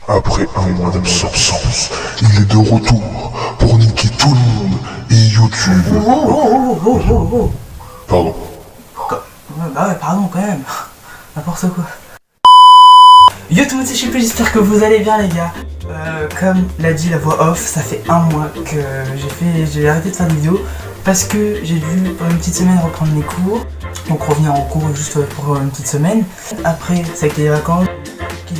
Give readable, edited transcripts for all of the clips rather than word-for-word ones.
Après un mois d'absence, il est de retour pour niquer tout le monde et YouTube. Pardon. Bah ouais, pardon quand même. N'importe quoi. Yo tout le monde, c'est Chippy, j'espère que vous allez bien les gars. Comme l'a dit la voix off, ça fait un mois que j'ai arrêté de faire des vidéos parce que j'ai dû pour une petite semaine reprendre mes cours. Donc revenir en cours juste pour une petite semaine. Après ça a été les vacances. Qui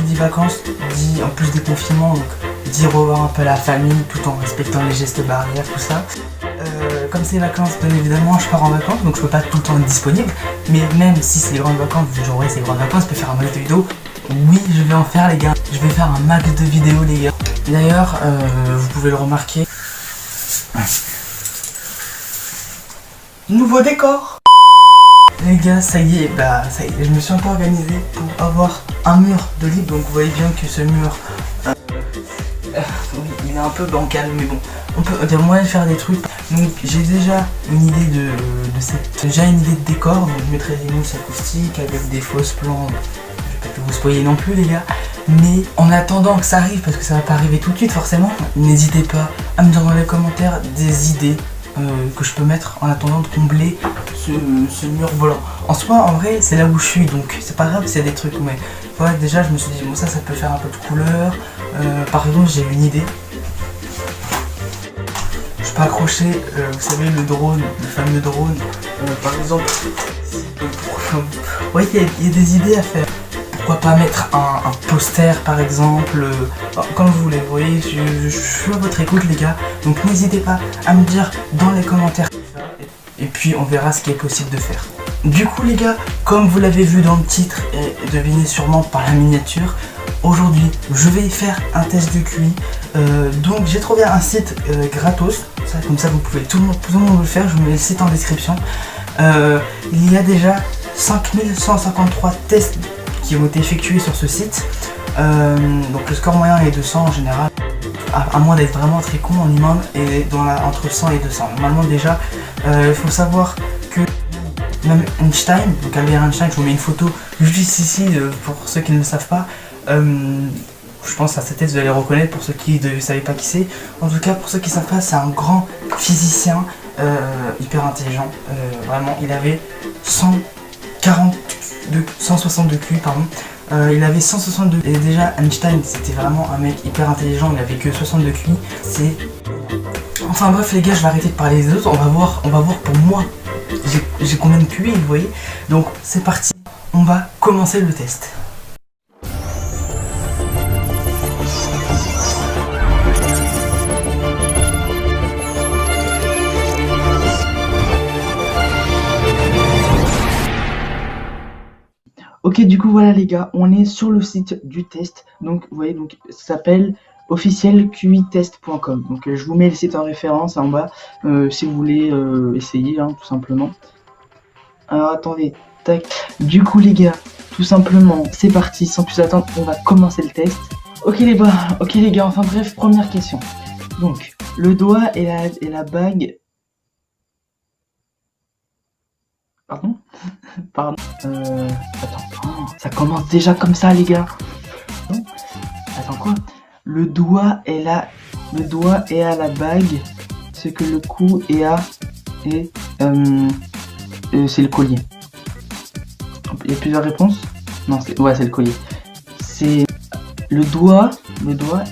dit vacances dit en plus des confinements, donc dit revoir un peu la famille tout en respectant les gestes barrières, tout ça. Comme c'est les vacances, bien évidemment, je pars en vacances, donc je peux pas tout le temps être disponible. Mais même si c'est les grandes vacances, j'aurai ces grandes vacances, je peux faire un max de vidéos. Oui, je vais en faire les gars. Je vais faire un max de vidéos les gars. D'ailleurs, vous pouvez le remarquer. Nouveau décor. Les gars, ça y est, je me suis un peu organisé pour avoir un mur de libre. Donc vous voyez bien que ce mur, oui, il est un peu bancal, mais bon, on peut dire moyen de faire des trucs. Donc j'ai déjà une idée de décor. Donc je mettrai des mousses acoustiques avec des fausses plantes. Je vais pas vous spoiler non plus les gars. Mais en attendant que ça arrive, parce que ça va pas arriver tout de suite forcément, n'hésitez pas à me dire dans les commentaires des idées que je peux mettre en attendant de combler ce mur volant. En soi, en vrai, c'est là où je suis, donc c'est pas grave s'il y a des trucs, mais ouais, déjà je me suis dit, bon ça peut faire un peu de couleur. Par exemple, j'ai une idée. Je peux accrocher, vous savez, le drone, le fameux drone. Par exemple, ouais, il y a des idées à faire. Pourquoi pas mettre un poster par exemple, comme vous voulez, vous voyez, je suis à votre écoute les gars, donc n'hésitez pas à me dire dans les commentaires et puis on verra ce qui est possible de faire. Du coup les gars, comme vous l'avez vu dans le titre et devinez sûrement par la miniature, aujourd'hui je vais faire un test de QI, donc j'ai trouvé un site gratos, comme ça vous pouvez tout le monde le faire, je vous mets le site en description. Il y a déjà 5153 tests qui ont été effectués sur ce site, donc le score moyen est de 100 en général, à moins d'être vraiment très con, en humain et entre 100 et 200. Normalement déjà, il faut savoir que même Einstein, donc Albert Einstein, je vous mets une photo juste ici pour ceux qui ne le savent pas, je pense à sa tête vous allez reconnaître pour ceux qui ne savent pas qui c'est. En tout cas pour ceux qui ne savent pas, c'est un grand physicien hyper intelligent, vraiment il avait 162 QI pardon. Il avait 162 et déjà Einstein c'était vraiment un mec hyper intelligent, il avait que 62 QI. Enfin bref les gars, je vais arrêter de parler des autres, on va voir pour moi j'ai combien de QI vous voyez. Donc c'est parti, on va commencer le test. Ok, du coup voilà les gars, on est sur le site du test, donc vous voyez, donc ça s'appelle officielqitest.com. Donc je vous mets le site en référence en bas si vous voulez essayer tout simplement. Alors attendez, tac. Du coup les gars, tout simplement, c'est parti, sans plus attendre, on va commencer le test. Ok les gars, enfin bref, première question. Donc le doigt et la bague. Pardon. Attends. Oh, ça commence déjà comme ça, les gars. Attends, quoi? Le doigt est à la bague, ce que le cou est à... c'est le collier. Il y a plusieurs réponses? Non, c'est le collier. C'est... Le doigt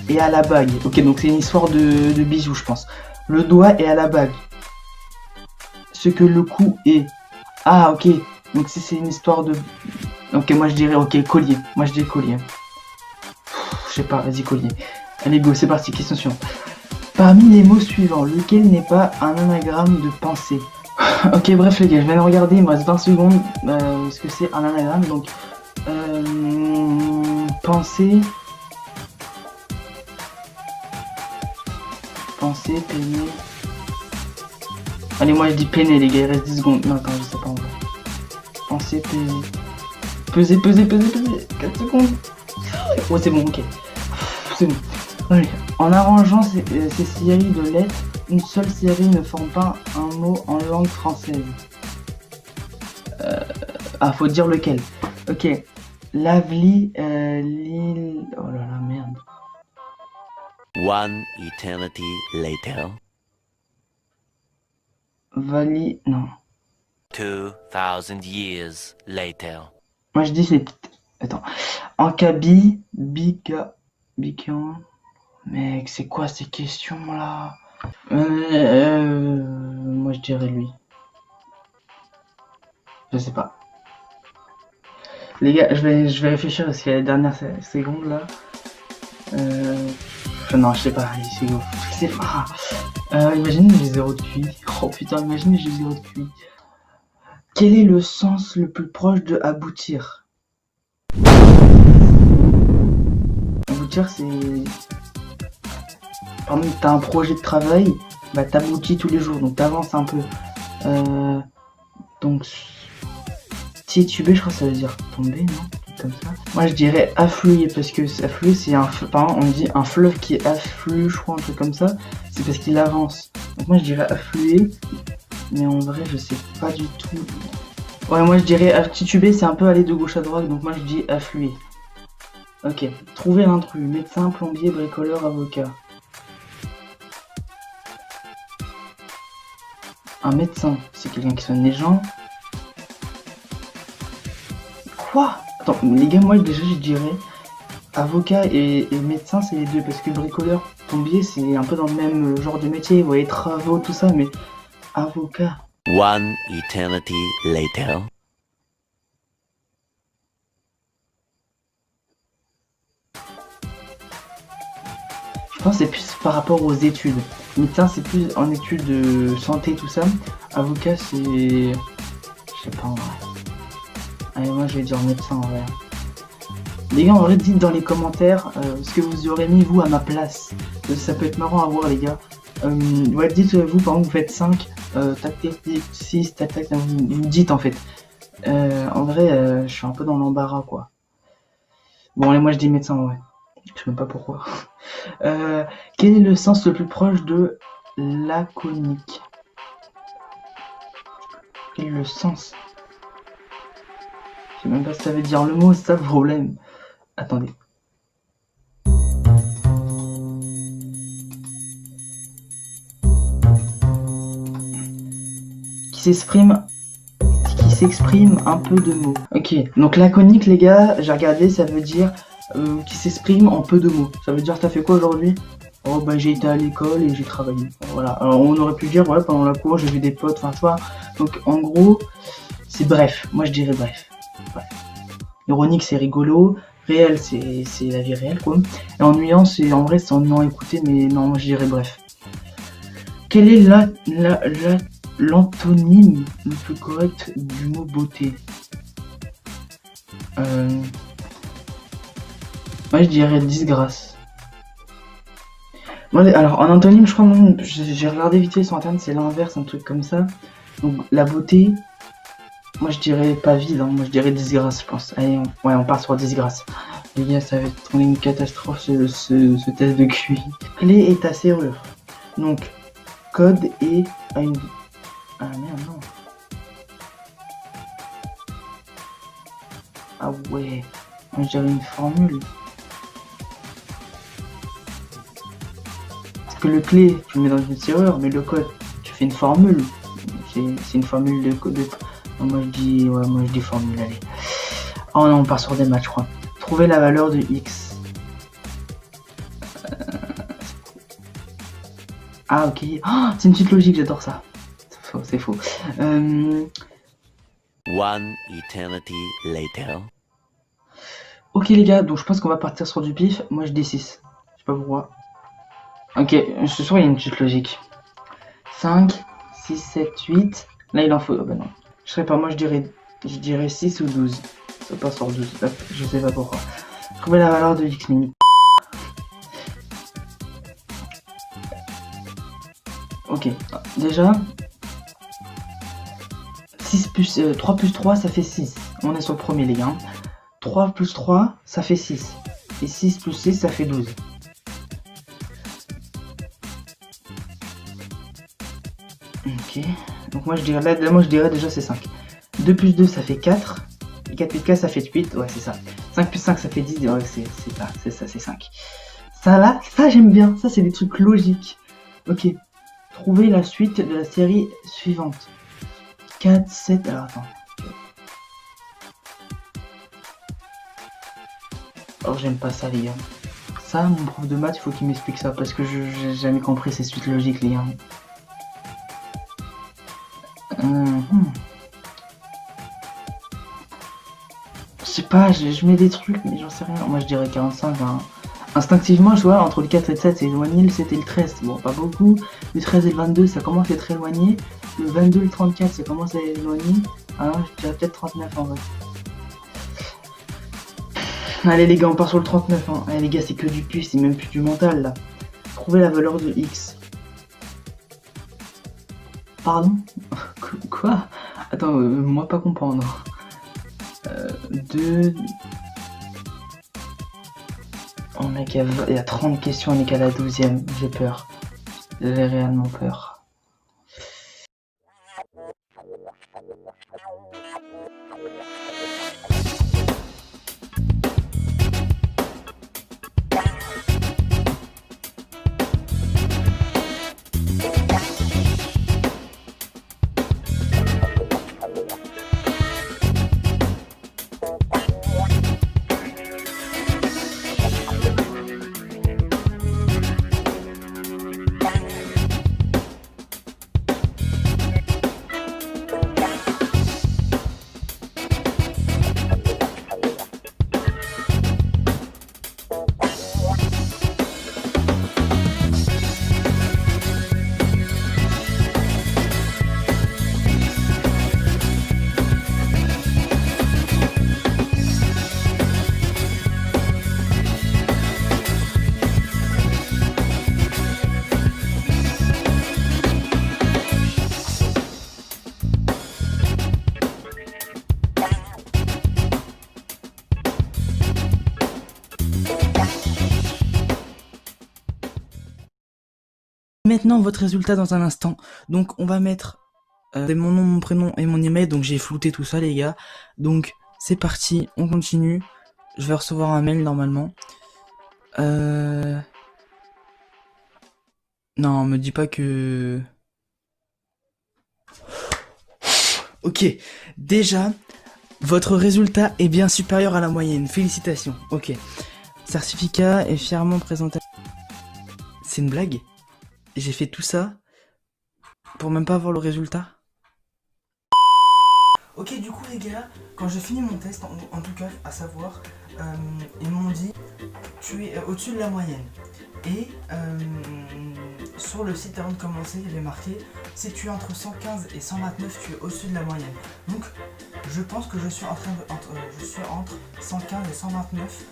est à la bague. Ok, donc c'est une histoire de bijoux, je pense. Le doigt est à la bague, ce que le cou est... Ah ok, donc si c'est une histoire de... Ok, moi je dirais collier. Moi je dis collier. Je sais pas, vas-y collier. Allez go, c'est parti, question suivante. Parmi les mots suivants, lequel n'est pas un anagramme de pensée? Ok, bref les gars, je viens de regarder, il me reste 20 secondes. Ce que c'est un anagramme, donc... pensée... Pensée, peine... Allez, moi je dis peiner les gars, il reste 10 secondes. Non, attends, je sais pas en vrai. Pensez, peser. 4 secondes. Oh, c'est bon, ok. C'est bon. Allez. En arrangeant ces séries de lettres, une seule série ne forme pas un mot en langue française. Ah, faut dire lequel. Ok. Lavely, Lille... Oh là là, merde. One eternity later. Vali... Non. 2000 years later. Moi je dis c'est... Attends. Ankabi, Bika... Bikan... Mec, c'est quoi ces questions là? Moi je dirais lui. Je sais pas. Les gars, je vais réfléchir parce qu'il y a les dernières secondes là. Non, je sais pas, c'est go. C'est pas. Imagine j'ai 0 de QI. Oh putain, imagine j'ai 0 de QI. Quel est le sens le plus proche de aboutir? Aboutir, c'est... Par exemple, t'as un projet de travail, bah t'aboutis tous les jours, donc t'avances un peu. Donc... Tituber, je crois que ça veut dire tomber, non? Comme ça. Moi je dirais affluer, parce que affluer c'est un... Par exemple, on dit un fleuve qui afflue, je crois, un truc comme ça. C'est parce qu'il avance. Donc moi je dirais affluer, mais en vrai je sais pas du tout. Ouais, moi je dirais tituber, c'est un peu aller de gauche à droite, donc moi je dis affluer. Ok, trouver l'intrus, médecin, plombier, bricoleur, avocat. Un médecin, c'est quelqu'un qui soigne les gens. Quoi? Attends, les gars, moi déjà je dirais avocat et médecin, c'est les deux, parce que bricoleur, plombier, c'est un peu dans le même genre de métier, vous voyez, travaux, tout ça, mais avocat. One eternity later. Je pense que c'est plus par rapport aux études. Médecin, c'est plus en études de santé, tout ça. Avocat, c'est... Je sais pas en vrai. Allez, moi je vais dire médecin en vrai. Les gars, en vrai, dites dans les commentaires ce que vous aurez mis vous à ma place. Ça peut être marrant à voir, les gars. Ouais, dites vous, par exemple, vous faites 5, tac, tac, 6, tac, tac, vous me dites en fait. En vrai, je suis un peu dans l'embarras, quoi. Bon, allez, moi je dis médecin en vrai. Je sais même pas pourquoi. Quel est le sens le plus proche de laconique? Quel est le sens? Je sais même pas si ça veut dire le mot, c'est ça le problème. Attendez. Qui s'exprime un peu de mots. Ok, donc laconique les gars, j'ai regardé, ça veut dire qui s'exprime en peu de mots. Ça veut dire t'as fait quoi aujourd'hui? Oh bah j'ai été à l'école et j'ai travaillé. Voilà. Alors on aurait pu dire ouais pendant la cour j'ai vu des potes, enfin tu vois. Donc en gros c'est bref. Moi je dirais bref. Ironique c'est rigolo, réel c'est la vie réelle quoi. Et ennuyant c'est en vrai c'est ennuyant à écouter mais non moi je dirais bref. Quel est l'antonyme le plus correct du mot beauté? Moi je dirais disgrâce. Moi, alors en antonyme je crois non, j'ai regardé vite fait sur internet, c'est l'inverse, un truc comme ça. Donc la beauté, moi je dirais pas vide, hein. Moi je dirais disgrâce je pense. Allez, on part sur disgrâce. Les gars ça va être une catastrophe ce test de QI. Clé est ta serrure. Donc code et à une... Ah merde non. Ah ouais, moi je dirais une formule. Parce que le clé, tu le mets dans une serrure, mais le code, tu fais une formule. C'est une formule de code. Non, moi je dis, ouais, moi je dis formule, allez. Oh non, on part sur des maths, je crois. Trouver la valeur de x. Ah ok, oh, c'est une petite logique, j'adore ça. C'est faux. One eternity later. Ok les gars, donc je pense qu'on va partir sur du pif. Moi je dis 6. Je sais pas pourquoi. Ok, ce soir il y a une petite logique. 5, 6, 7, 8. Là il en faut... Oh, bah non. Je sais pas, moi je dirais 6 ou 12. Ça passe sur 12. Là, je sais pas pourquoi. Trouver la valeur de x mini. Ok, déjà... 3 plus 3 ça fait 6. On est sur le premier les gars. 3 plus 3 ça fait 6. Et 6 plus 6 ça fait 12. Ok. Donc moi je dirais là, moi je dirais déjà c'est 5. 2 plus 2 ça fait 4. Et 4 plus 4 ça fait 8. Ouais c'est ça. 5 plus 5 ça fait 10, ouais, c'est ça, c'est 5. Ça là, ça j'aime bien, ça c'est des trucs logiques. Ok, trouvez la suite de la série suivante. 4, 7, alors attends. Alors j'aime pas ça les gars. Ça, mon prof de maths, il faut qu'il m'explique ça, parce que j'ai jamais compris ces suites logiques les gars. Je sais pas, je mets des trucs, mais j'en sais rien. Moi je dirais 45, hein. Instinctivement, je vois, entre le 4 et le 7, c'est éloigné, le 7 et le 13, bon, pas beaucoup. Le 13 et le 22, ça commence à être éloigné. Le 22 et le 34, ça commence à être éloigné. Ah, je dirais peut-être 39 en vrai. Allez les gars, on part sur le 39, hein. Allez les gars, c'est que du pu, c'est même plus du mental, là. Trouvez la valeur de X. Pardon? Quoi? Attends, moi pas comprendre. 2... On est qu'à... Il y a 30 questions, on est qu'à la 12e. J'ai peur. J'ai réellement peur. Maintenant votre résultat dans un instant. Donc on va mettre mon nom, mon prénom et mon email. Donc j'ai flouté tout ça les gars. Donc c'est parti, on continue. Je vais recevoir un mail normalement. Non, me dis pas que... Ok, déjà, votre résultat est bien supérieur à la moyenne. Félicitations. Ok. Certificat est fièrement présenté. C'est une blague? J'ai fait tout ça pour même pas avoir le résultat? Ok, du coup les gars, quand j'ai fini mon test, en tout cas, à savoir, ils m'ont dit tu es au-dessus de la moyenne. Et sur le site avant de commencer, il y avait marqué si tu es entre 115 et 129, tu es au-dessus de la moyenne. Donc je pense que je suis je suis entre 115 et 129.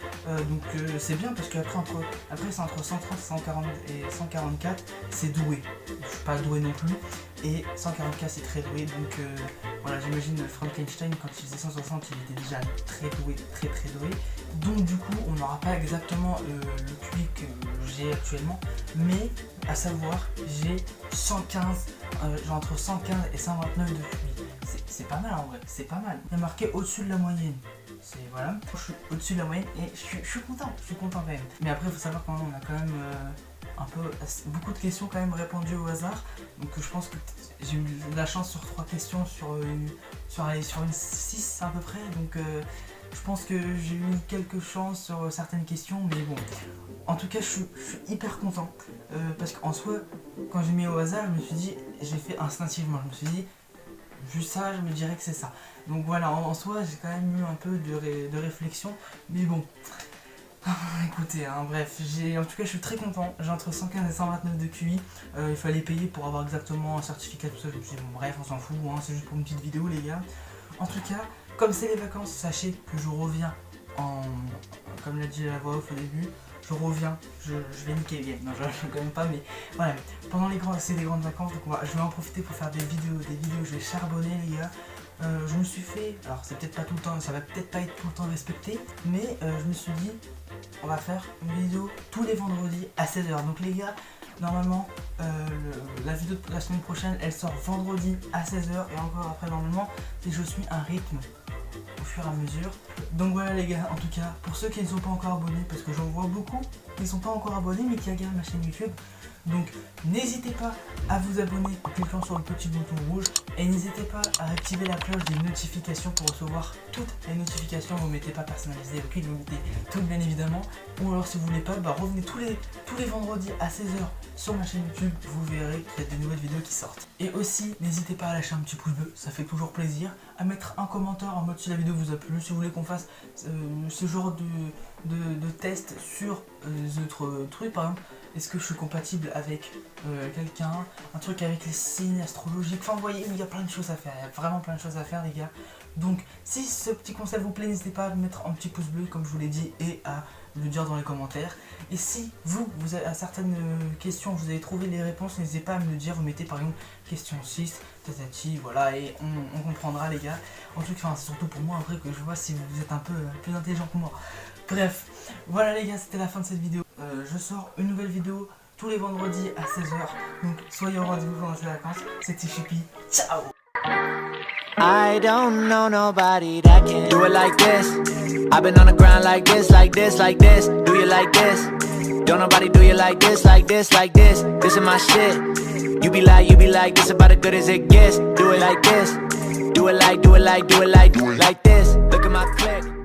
Donc c'est bien parce qu'après c'est entre 130 et 144, c'est doué. Je suis pas doué non plus. Et 144 c'est très doué, donc voilà, j'imagine Frankenstein quand il faisait 160 il était déjà très doué, très doué. Donc du coup on n'aura pas exactement le QI que j'ai actuellement, mais à savoir j'ai 115, j'ai entre 115 et 129 de QI. C'est pas mal en vrai, c'est pas mal. Il y a marqué au-dessus de la moyenne. C'est voilà, je suis au-dessus de la moyenne et je suis content quand même. Mais après il faut savoir qu'on a quand même beaucoup de questions quand même répondues au hasard. Donc je pense que j'ai eu de la chance sur 3 questions sur une 6 à peu près. Donc je pense que j'ai eu quelques chances sur certaines questions, mais bon. En tout cas, je suis hyper content. Parce qu'en soi, quand j'ai mis au hasard, je me suis dit, j'ai fait instinctivement. Je me suis dit, vu ça, je me dirais que c'est ça. Donc voilà, en soi, j'ai quand même eu un peu de réflexion. Mais bon. Écoutez, hein, bref, en tout cas je suis très content, j'ai entre 115 et 129 de QI, il fallait payer pour avoir exactement un certificat, tout ça, je me suis dit bon bref, on s'en fout, hein, c'est juste pour une petite vidéo les gars. En tout cas, comme c'est les vacances, sachez que je reviens comme l'a dit la voix off au début, je reviens, je vais niquer les games, non je quand même pas, mais voilà, pendant c'est des grandes vacances, donc je vais en profiter pour faire des vidéos, je vais charbonner les gars. Je me suis fait, alors c'est peut-être pas tout le temps, ça va peut-être pas être tout le temps respecté, mais je me suis dit, on va faire une vidéo tous les vendredis à 16h. Donc les gars, normalement, la vidéo de la semaine prochaine, elle sort vendredi à 16h, et encore après normalement, si je suis un rythme, fur et à mesure. Donc voilà les gars, en tout cas, pour ceux qui ne sont pas encore abonnés, parce que j'en vois beaucoup qui ne sont pas encore abonnés mais qui regardent ma chaîne YouTube. Donc n'hésitez pas à vous abonner en cliquant sur le petit bouton rouge et n'hésitez pas à activer la cloche des notifications pour recevoir toutes les notifications. Vous ne mettez pas personnalisé, ok, vous mettez toutes bien évidemment. Ou alors si vous voulez pas, revenez tous les vendredis à 16h sur ma chaîne YouTube, vous verrez qu'il y a des nouvelles vidéos qui sortent. Et aussi n'hésitez pas à lâcher un petit pouce bleu, ça fait toujours plaisir, à mettre un commentaire en mode si la vidéo vous a plu, si vous voulez qu'on fasse ce genre de test sur les autres trucs, par exemple. Est-ce que je suis compatible avec quelqu'un, un truc avec les signes astrologiques, enfin vous voyez, il y a plein de choses à faire, il y a vraiment plein de choses à faire les gars. Donc si ce petit conseil vous plaît, n'hésitez pas à mettre un petit pouce bleu comme je vous l'ai dit et à le dire dans les commentaires. Et si vous avez à certaines questions, vous avez trouvé les réponses, n'hésitez pas à me le dire, vous mettez par exemple question 6, tatati, voilà, et on comprendra les gars. En tout cas, c'est surtout pour moi après que je vois si vous êtes un peu plus intelligent que moi. Bref, voilà les gars, c'était la fin de cette vidéo. Je sors une nouvelle vidéo tous les vendredis à 16h. Donc soyez au rendez-vous pendant ces vacances. C'était Chippy. Ciao. I don't know nobody that can do it like this. I've been on the ground like this, like this, like this. Do you like this? Don't nobody do you like this, like this, like this. This is my shit. You be like, this about as good as it gets. Do it like this. Do it like this. Look at my click.